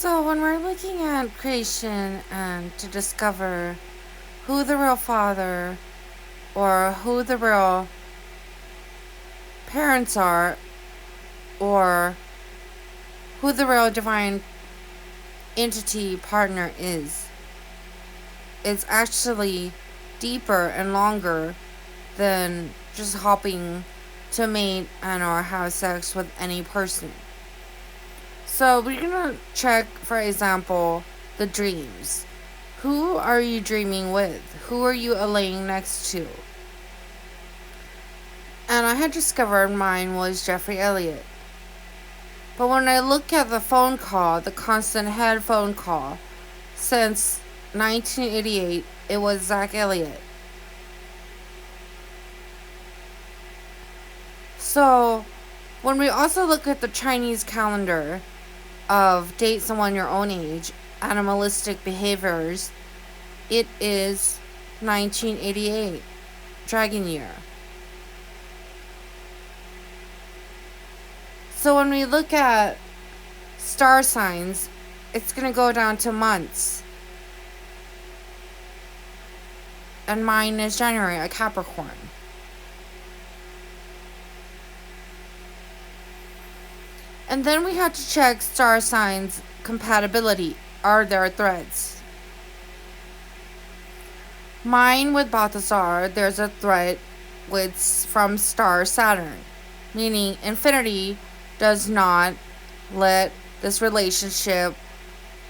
So, when we're looking at creation and to discover who the real father or who the real parents are or who the real divine entity partner is, it's actually deeper and longer than just hopping to mate and or have sex with any person. So we're gonna check, for example, the dreams. Who are you dreaming with? Who are you laying next to? And I had discovered mine was Jeffrey Elliott. But when I look at the phone call, the constant head phone call, since 1988, it was Zach Elliott. So, when we also look at the Chinese calendar of date someone your own age, animalistic behaviors, it is 1988, Dragon Year. So when we look at star signs, it's going to go down to months. And mine is January, a Capricorn. And then we have to check star signs compatibility. Are there threads? Mine with Balthazar, there's a thread from star Saturn, meaning infinity does not let this relationship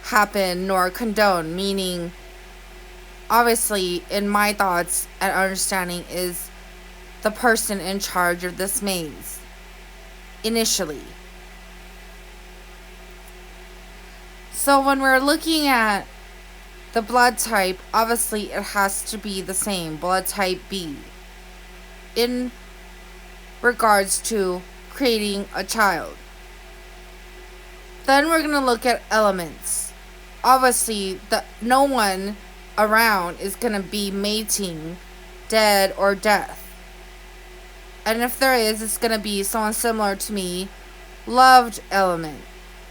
happen nor condone, meaning obviously in my thoughts and understanding is the person in charge of this maze initially. So when we're looking at the blood type, obviously it has to be the same, blood type B, in regards to creating a child. Then we're going to look at elements. Obviously, no one around is going to be mating dead or death. And if there is, it's going to be someone similar to me, loved element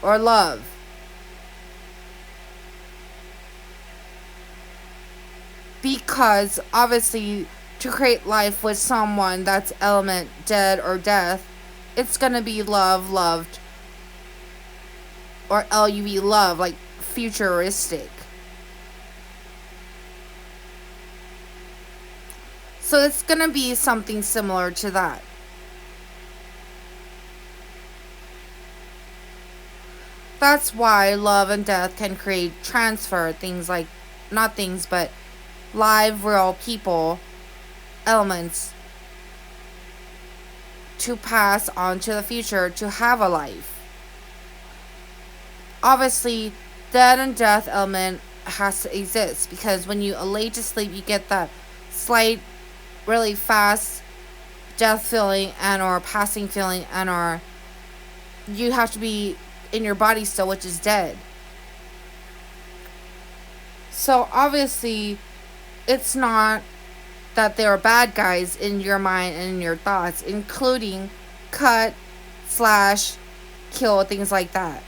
or love. Because obviously, to create life with someone that's element dead or death, it's gonna be love, loved, or LUV love, like futuristic. So it's gonna be something similar to that. That's why love and death can create transfer things like, not things, but live real people, elements, to pass on to the future to have a life. Obviously, dead and death element has to exist because when you lay to sleep, you get that slight, really fast death feeling and or passing feeling and or you have to be in your body still, which is dead. So obviously, it's not that there are bad guys in your mind and in your thoughts, including cut, slash, kill, things like that.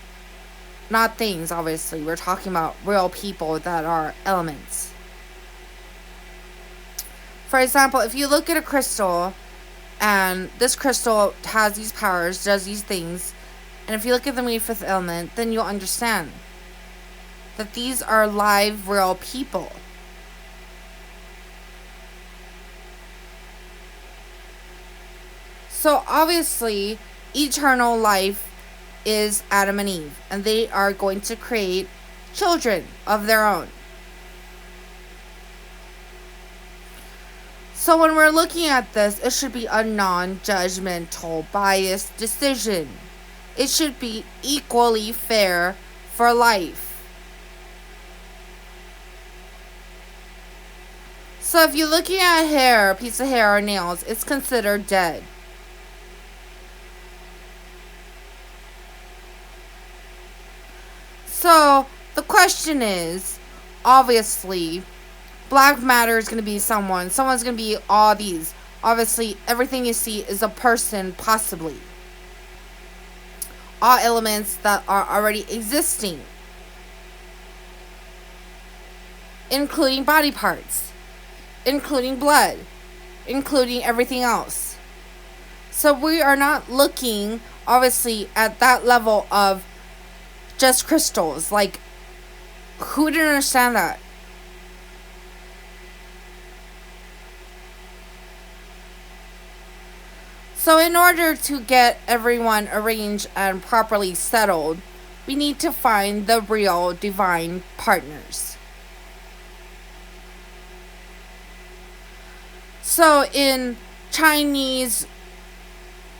Not things, obviously. We're talking about real people that are elements. For example, if you look at a crystal, and this crystal has these powers, does these things, and if you look at the fifth element, then you'll understand that these are live, real people. So obviously, eternal life is Adam and Eve, and they are going to create children of their own. So when we're looking at this, it should be a non-judgmental, biased decision. It should be equally fair for life. So if you're looking at hair, a piece of hair or nails, it's considered dead. So, the question is, obviously, black matter is going to be someone's going to be all these. Obviously, everything you see is a person, possibly. All elements that are already existing. including body parts, including blood, including everything else. So we are not looking, obviously, at that level of just crystals. Like, who didn't understand that? So in order to get everyone arranged and properly settled, we need to find the real divine partners. So in Chinese,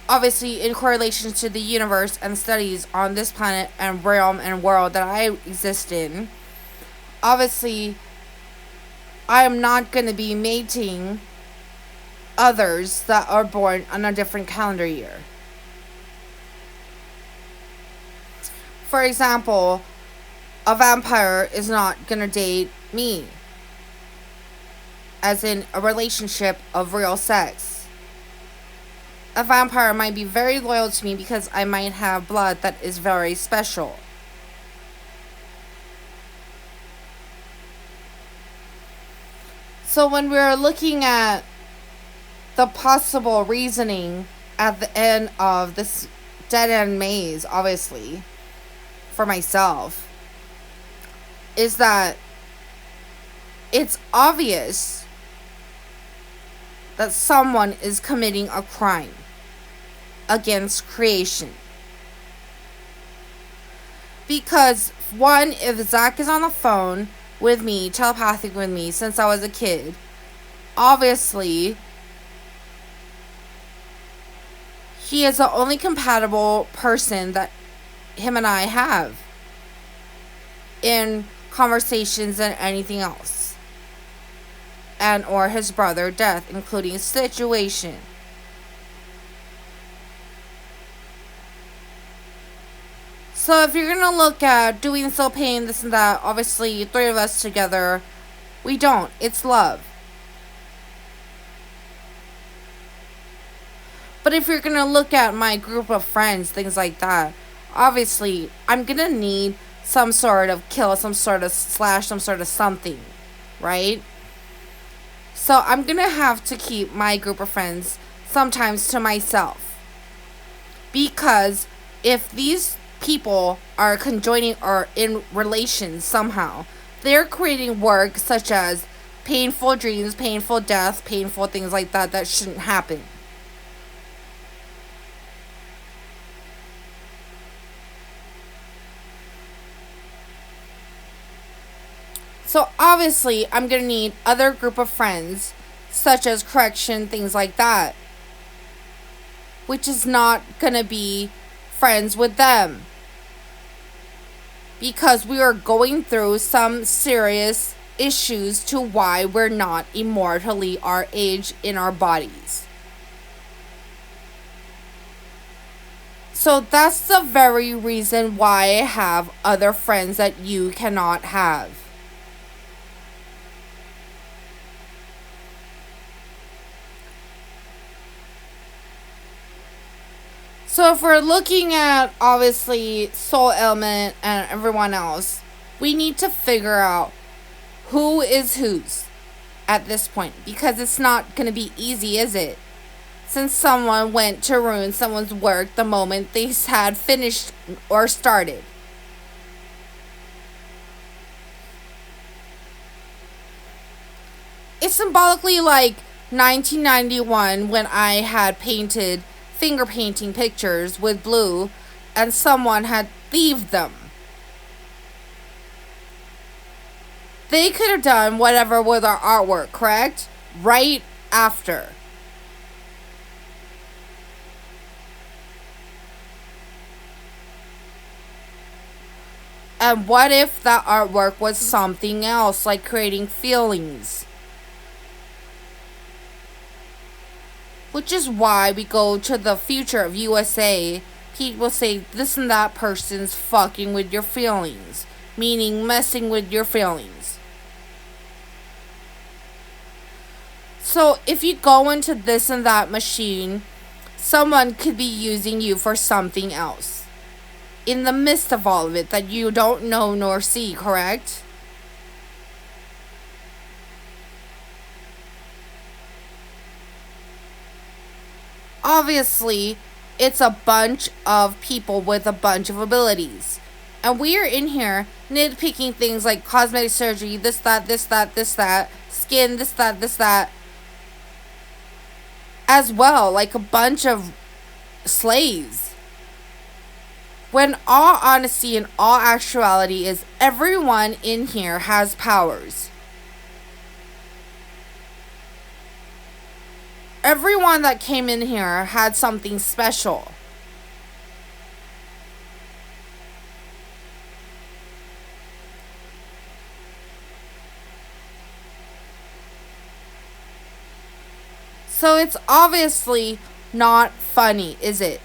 obviously in correlation to the universe and studies on this planet and realm and world that I exist in, obviously I am not going to be mating others that are born on a different calendar year. For example, a vampire is not going to date me, as in a relationship of real sex. A vampire might be very loyal to me because I might have blood that is very special. So when we're looking at the possible reasoning at the end of this dead end maze, obviously, for myself, is that it's obvious that someone is committing a crime against creation. Because, one, if Zach is on the phone with me, telepathic with me, since I was a kid, obviously, he is the only compatible person that him and I have in conversations and anything else. And or his brother, Death, including situation. So if you're going to look at doing still pain, this and that, obviously 3 of us together, we don't. It's love. But if you're going to look at my group of friends, things like that, obviously I'm going to need some sort of kill, some sort of slash, some sort of something, right? So I'm going to have to keep my group of friends sometimes to myself. Because if these people are conjoining or in relations somehow, they're creating work such as painful dreams, painful death, painful things like that that shouldn't happen. So obviously I'm going to need other group of friends such as correction, things like that, which is not going to be friends with them. Because we are going through some serious issues to why we're not immortally our age in our bodies. So that's the very reason why I have other friends that you cannot have. So if we're looking at, obviously, Soul Element and everyone else, we need to figure out who is whose at this point. Because it's not going to be easy, is it? Since someone went to ruin someone's work the moment they had finished or started. It's symbolically like 1991 when I had painted finger painting pictures with blue and someone had thieved them. They could have done whatever with our artwork, correct? Right after. And what if that artwork was something else, like creating feelings? Which is why we go to the future of USA. People say this and that person's fucking with your feelings. Meaning messing with your feelings. So if you go into this and that machine, someone could be using you for something else. In the midst of all of it that you don't know nor see, correct? Obviously, it's a bunch of people with a bunch of abilities. And we are in here nitpicking things like cosmetic surgery, this, that, this, that, this, that, skin, this, that, as well, like a bunch of slaves. When all honesty and all actuality is everyone in here has powers. Everyone that came in here had something special. So it's obviously not funny, is it?